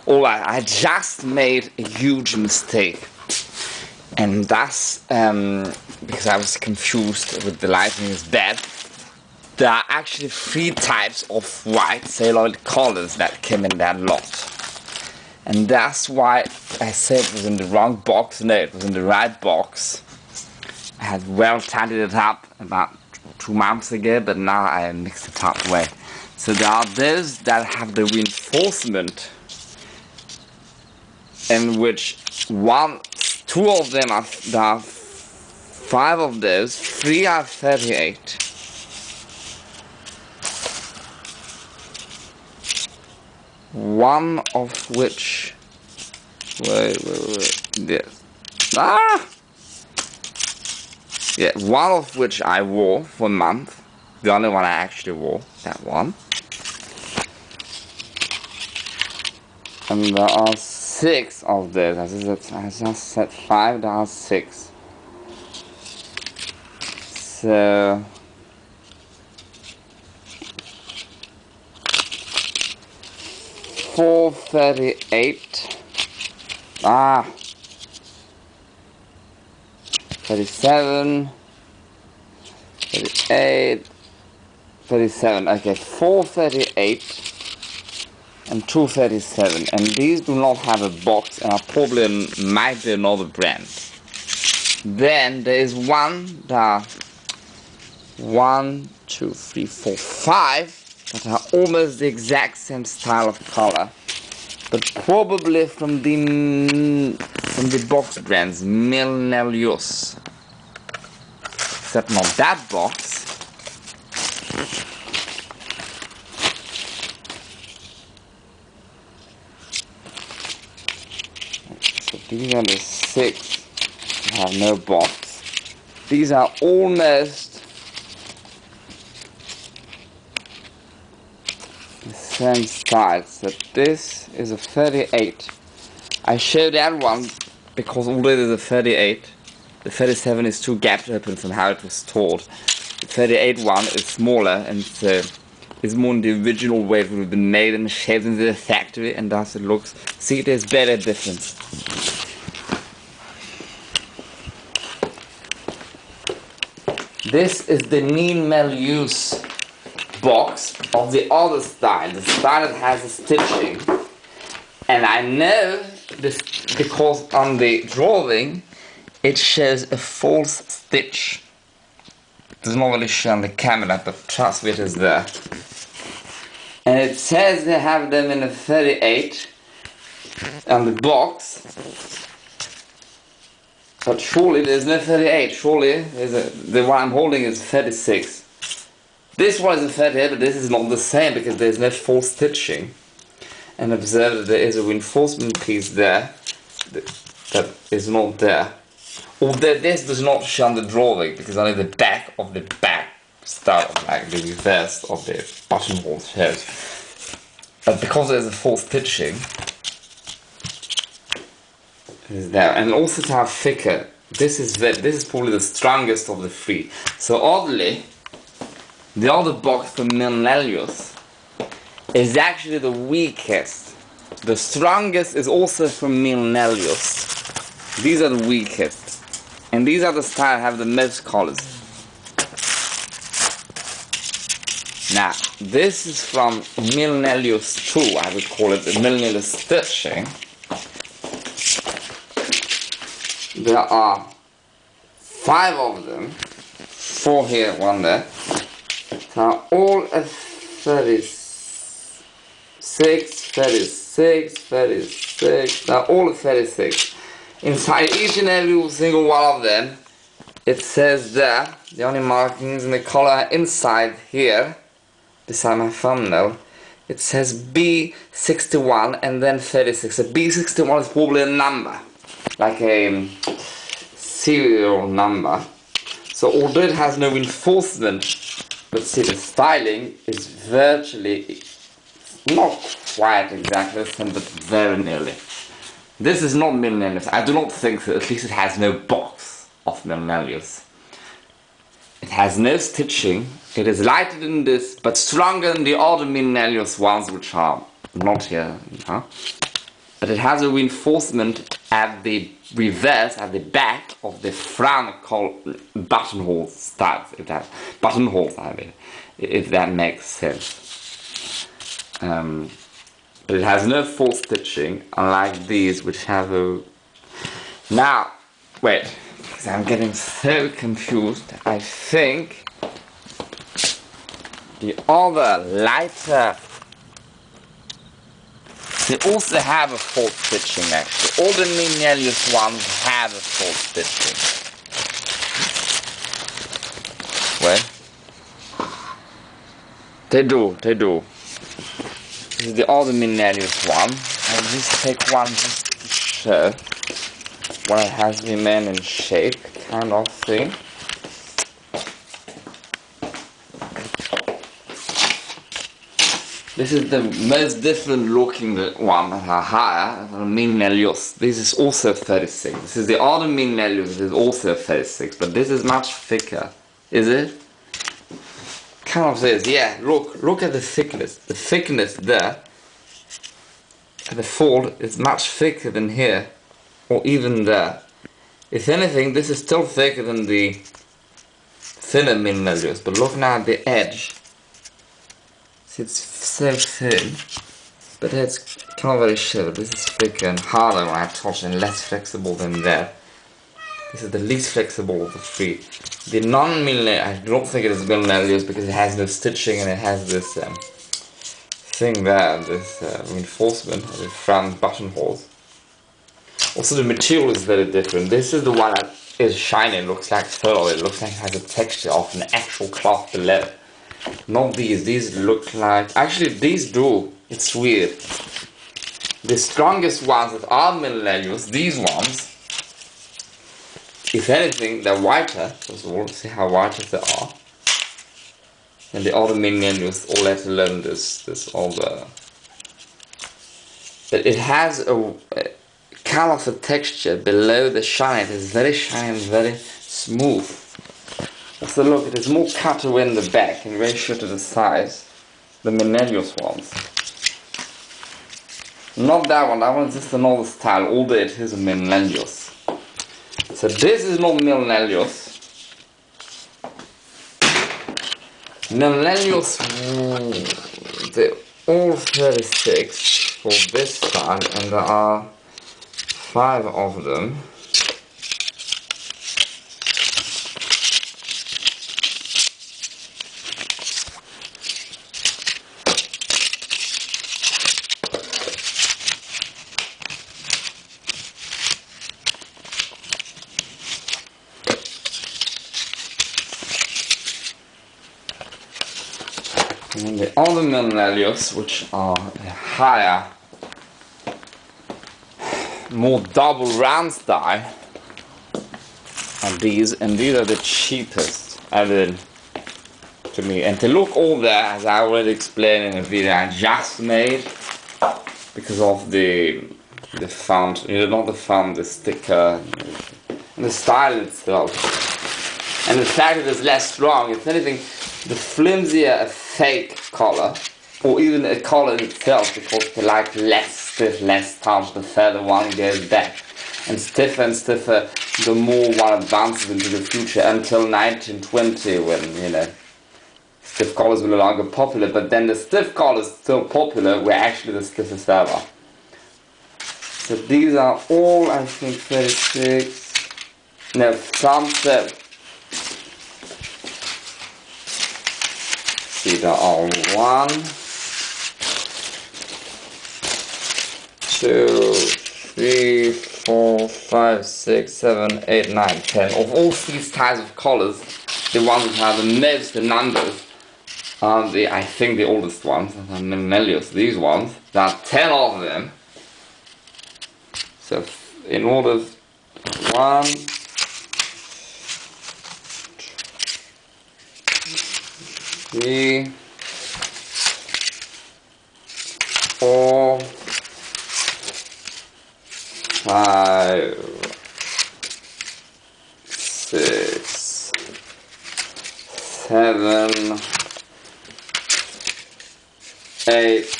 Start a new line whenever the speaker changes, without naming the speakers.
Alright, I just made a huge mistake. And that's because I was confused with the lighting is bad. There are actually 3 types of white celluloid collars that came in that lot. And that's why I said it was in the wrong box. No, it was in the right box. I had well tidied it up about 2 months ago, but now I mixed it up way. So there are those that have the reinforcement, in which 2 of them are, there are 5 of those, 3 are 38. One of which, wait, yes. Yeah, one of which I wore for a month. The only one I actually wore, that one. And there are 6 of those. I just said 5, there are 6. So 438. 37. 38. 37. Okay, 438 and 237. And these do not have a box and are probably might be another brand. Then there is one that 1, 2, 3, 4, 5 that are almost the exact same style of color, but probably from the box brands Milnelius, except not that box. So these are the 6 that have no box. These are almost the same style. So this is a 38. I showed that one because although it is a 38, the 37 is too gapped open from how it was told. The 38 one is smaller and it's more in the original way it would have been made and shaped in the factory, and thus it looks. See, there's better difference. This is the Milnelius box of the other style, the style that has a stitching. And I know this because on the drawing it shows a false stitch. It does not really show on the camera, but trust me, it is there. And it says they have them in a 38 on the box. But surely there's no 38, surely the one I'm holding is 36. This one is a 38, but this is not the same because there's no false stitching. And observe that there is a reinforcement piece there that is not there. Although this does not show on the drawing because only the back of the back style, like the reverse of the buttonhole shows. But because there's a false stitching, is there, and also to have thicker. This is probably the strongest of the 3. So oddly, the other box from Milnelius is actually the weakest. The strongest is also from Milnelius. These are the weakest, and these are the style that have the most colors. Now this is from Milnelius 2. I would call it the Milnelius stitching. There are 5 of them, 4 here, 1 there. They are all a 36, 36, 36. They are all a 36. Inside each and every single one of them, it says there, the only markings in the color inside here, beside my thumbnail, it says B61 and then 36. So B61 is probably a number, like a serial number. So although it has no reinforcement, but see, the styling is virtually, not quite exactly the same, but very nearly. This is not Milnelius. I do not think so. At least it has no box of Milnelius. It has no stitching. It is lighter than this, but stronger than the other Milnelius ones, which are not here. but it has a reinforcement at the reverse, at the back of the front buttonhole studs, if that buttonholes, I mean, if that makes sense. But it has no false stitching, unlike these, which have a. Now, wait, because I'm getting so confused. I think the other lighter, they also have a false stitching actually. All the Minelius ones have a false stitching. Well, they do. This is the other Minelius one. I'll just take one just to show what it has remained in shape, kind of thing. This is the most different looking one that are higher, the Minelius. This is also 36. This is the other Minelius, this is also 36, but this is much thicker. Is it? Kind of this, yeah. Look at the thickness. The thickness there, the fold is much thicker than here, or even there. If anything, this is still thicker than the thinner Minelius, but look now at the edge. It's so thin, but it's kind of very shallow. This is thicker and harder when I touch and less flexible than that. This is the least flexible of the three. The non-Minelius, I don't think it is Minelius because it has no stitching and it has this thing there, this reinforcement of the front buttonholes. Also the material is very different. This is the one that is shiny, looks like fur, it looks like it has a texture of an actual cloth below. Not these look like, actually these do, it's weird. The strongest ones that are Minelius, these ones, if anything, they're whiter, first of all, see how white they are. And the other Minelius, all let alone this other. But it has a kind of a texture below the shine, it is very shiny and very smooth. So look, it is more cut away in the back in ratio to the size, the Minelius ones. Not that one is just another style, although it is a Minelius. So this is not Minelius. Minelius, they're all 36 for this style, and there are 5 of them. And the other Minelius, which are higher, more double round style, are these, and these are the cheapest to me. And to look all there, as I already explained in a video I just made, because of the font, not the font, the sticker, and the style itself, and the fact that it's less strong. If anything, the flimsier a fake collar, or even a collar itself, because they like less stiff, less tough, the further one goes back. And stiffer, the more one advances into the future, until 1920, when, stiff collars were no longer popular, but then the stiff collars still popular, were actually the stiffest ever. So these are all, I think, 36, no, some these are all 1, 2, 3, 4, 5, 6, 7, 8, 9, 10. Of all these types of collars, the ones that have the most numbers are I think the oldest ones, that are Minelius, these ones. There are 10 of them. So in order 1, 3, 4, 5, 6, 7, 8,